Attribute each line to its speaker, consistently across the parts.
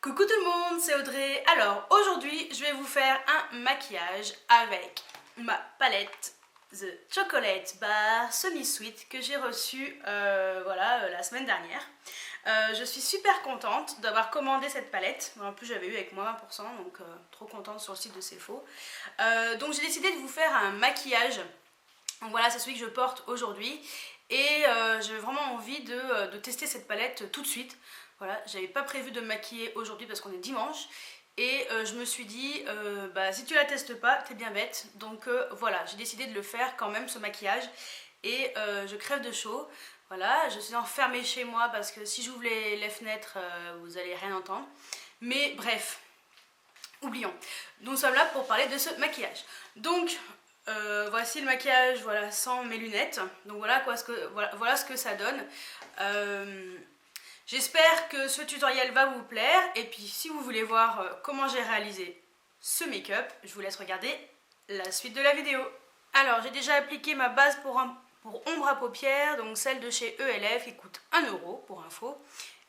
Speaker 1: Coucou tout le monde, c'est Audrey. Alors aujourd'hui je vais vous faire un maquillage avec ma palette The Chocolate Bar Semi Sweet que j'ai reçue la semaine dernière. Je suis super contente d'avoir commandé cette palette. En plus j'avais eu avec moi 20%, donc trop contente sur le site de Cefo. Donc j'ai décidé de vous faire un maquillage. Donc voilà, c'est celui que je porte aujourd'hui. Et j'ai vraiment envie de tester cette palette tout de suite. Voilà, j'avais pas prévu de me maquiller aujourd'hui parce qu'on est dimanche. Et je me suis dit, si tu la testes pas, t'es bien bête. Donc voilà, j'ai décidé de le faire quand même, ce maquillage. Et je crève de chaud. Voilà, je suis enfermée chez moi parce que si j'ouvre les fenêtres, vous allez rien entendre. Mais bref, oublions. Nous sommes là pour parler de ce maquillage. Donc, voici le maquillage, voilà, sans mes lunettes. Donc voilà ce que ça donne. J'espère que ce tutoriel va vous plaire. Et puis si vous voulez voir comment j'ai réalisé ce make-up, je vous laisse regarder la suite de la vidéo. Alors j'ai déjà appliqué ma base pour ombre à paupières, donc celle de chez ELF qui coûte 1 € pour info.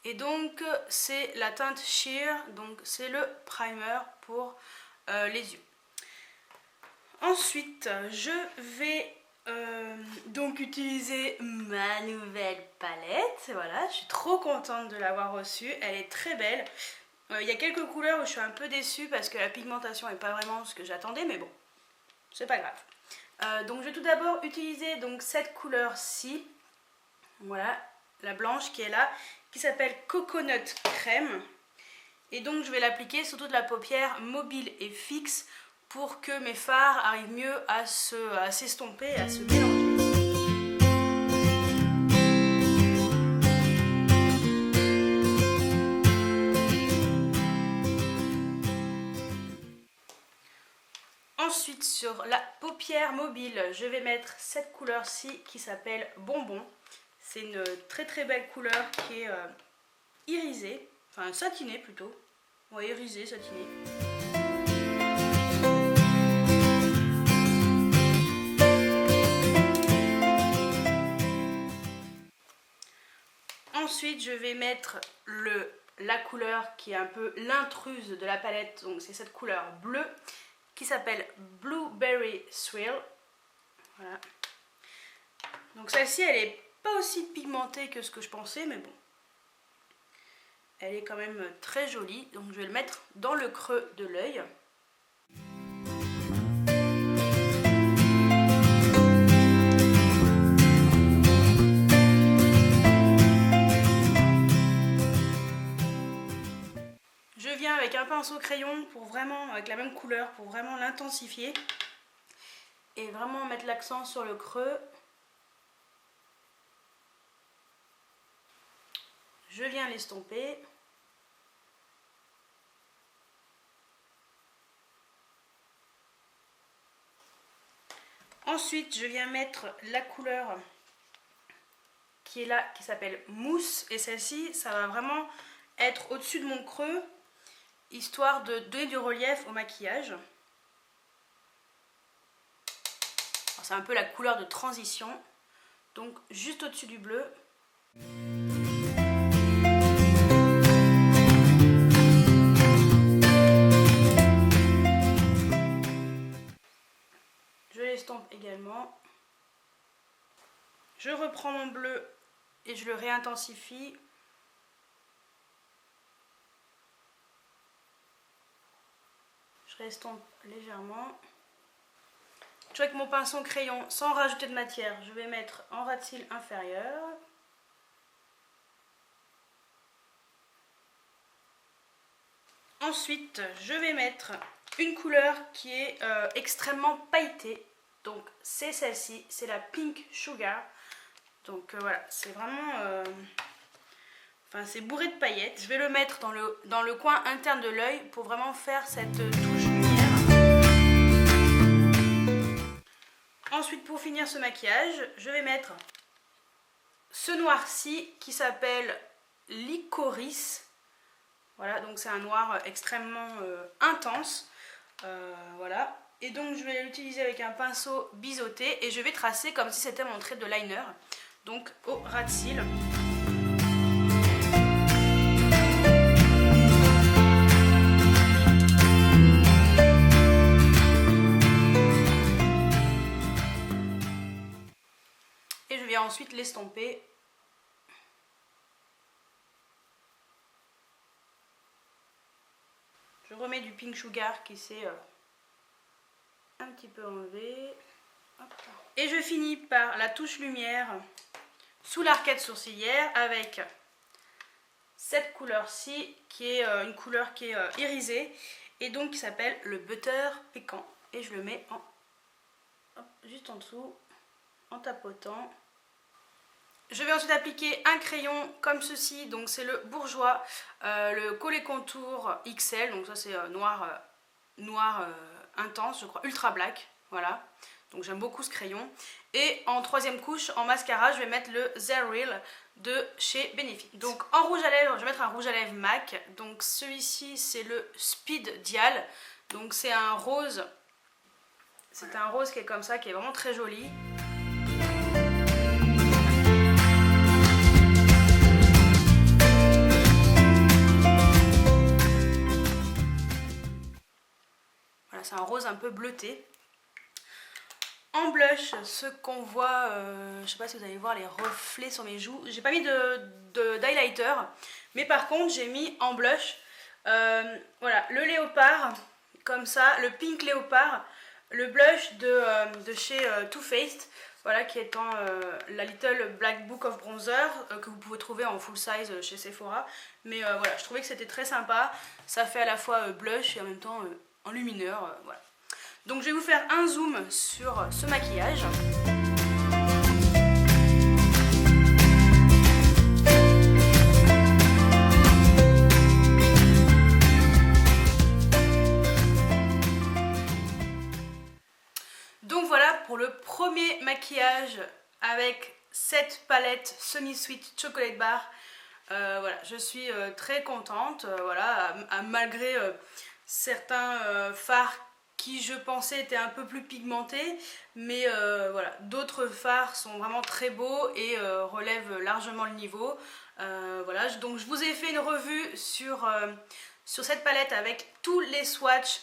Speaker 1: Et donc c'est la teinte Sheer, donc c'est le primer pour les yeux. Ensuite je vais donc utiliser ma nouvelle palette. Voilà, je suis trop contente de l'avoir reçue, elle est très belle. Il y a quelques couleurs où je suis un peu déçue parce que la pigmentation n'est pas vraiment ce que j'attendais, mais bon, c'est pas grave. Donc je vais tout d'abord utiliser donc cette couleur-ci, voilà, la blanche qui est là, qui s'appelle Coconut Crème. Et donc je vais l'appliquer sur toute la paupière mobile et fixe pour que mes fards arrivent mieux à s'estomper, à se mélanger. Ensuite sur la paupière mobile, je vais mettre cette couleur-ci qui s'appelle Bonbon. C'est une très très belle couleur qui est irisée, enfin satinée plutôt. Ouais, irisée, satinée. Ensuite, je vais mettre la couleur qui est un peu l'intruse de la palette. Donc, c'est cette couleur bleue qui s'appelle Blueberry Thrill. Voilà. Donc, celle-ci, elle n'est pas aussi pigmentée que ce que je pensais, mais bon. Elle est quand même très jolie. Donc, je vais le mettre dans le creux de l'œil. Je viens avec un pinceau crayon pour vraiment, avec la même couleur, pour vraiment l'intensifier et vraiment mettre l'accent sur le creux. Je viens l'estomper. Ensuite, je viens mettre la couleur qui est là, qui s'appelle Mousse. Et celle-ci, ça va vraiment être au-dessus de mon creux, histoire de donner du relief au maquillage. C'est un peu la couleur de transition, donc juste au-dessus du bleu. Je l'estompe également. Je reprends mon bleu et je le réintensifie. Je l'estompe légèrement. Je vais avec mon pinceau crayon, sans rajouter de matière, je vais mettre en ras de cils inférieur. Ensuite, je vais mettre une couleur qui est extrêmement pailletée. Donc c'est celle-ci, c'est la Pink Sugar. Donc voilà, c'est vraiment... c'est bourré de paillettes. Je vais le mettre dans le coin interne de l'œil pour vraiment faire cette touche lumière. Ensuite, pour finir ce maquillage, je vais mettre ce noir-ci qui s'appelle Licorice. Voilà, donc c'est un noir extrêmement intense. Voilà. Et donc je vais l'utiliser avec un pinceau biseauté et je vais tracer comme si c'était mon trait de liner. Donc au ras de cils. vais ensuite l'estomper. Je remets du Pink Sugar qui s'est un petit peu enlevé. Hop. Et je finis par la touche lumière sous l'arcade sourcilière avec cette couleur-ci qui est une couleur qui est irisée et donc qui s'appelle le Butter Pécan. Et je le mets juste en dessous en tapotant. Je vais ensuite appliquer un crayon comme ceci, donc c'est le Bourjois, le Collet Contour XL, donc ça c'est noir intense, je crois, ultra black, voilà. Donc j'aime beaucoup ce crayon. Et en troisième couche, en mascara, je vais mettre le Zeril de chez Benefit. Donc en rouge à lèvres, je vais mettre un rouge à lèvres MAC. Donc celui-ci, c'est le Speed Dial. Donc c'est un rose. C'est un rose qui est comme ça, qui est vraiment très joli. Voilà, c'est un rose un peu bleuté. En blush, ce qu'on voit, je sais pas si vous allez voir les reflets sur mes joues. J'ai pas mis d'highlighter, mais par contre j'ai mis en blush, voilà, le léopard, comme ça, le pink léopard, le blush de chez Too Faced, voilà, qui est en la Little Black Book of Bronzer, que vous pouvez trouver en full size chez Sephora. Mais voilà, je trouvais que c'était très sympa, ça fait à la fois blush et en même temps enlumineur, voilà. Donc je vais vous faire un zoom sur ce maquillage. Donc voilà pour le premier maquillage avec cette palette Semi-Sweet Chocolate Bar. Voilà, je suis très contente, voilà, malgré certains fards qui je pensais étaient un peu plus pigmentés, mais voilà, d'autres fards sont vraiment très beaux et relèvent largement le niveau. Voilà, donc je vous ai fait une revue sur cette palette avec tous les swatchs.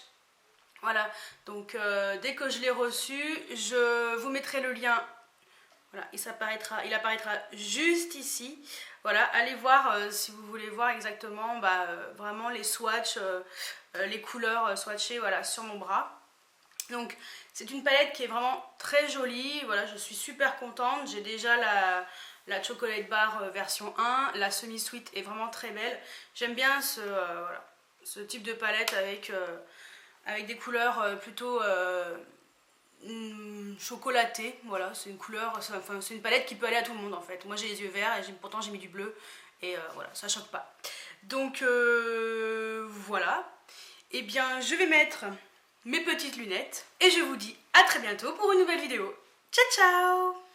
Speaker 1: Voilà, donc dès que je l'ai reçu, je vous mettrai le lien. Voilà, il apparaîtra juste ici. Voilà, allez voir si vous voulez voir exactement vraiment les swatchs, les couleurs swatchées, voilà, sur mon bras. Donc c'est une palette qui est vraiment très jolie. Voilà, je suis super contente. J'ai déjà la Chocolate Bar version 1. La Semi-Sweet est vraiment très belle. J'aime bien voilà, ce type de palette avec des couleurs plutôt chocolatées. Voilà, c'est une couleur, enfin, c'est une palette qui peut aller à tout le monde en fait. Moi j'ai les yeux verts et pourtant j'ai mis du bleu et voilà, ça choque pas. Donc voilà. Et bien je vais mettre mes petites lunettes et je vous dis à très bientôt pour une nouvelle vidéo. Ciao ciao!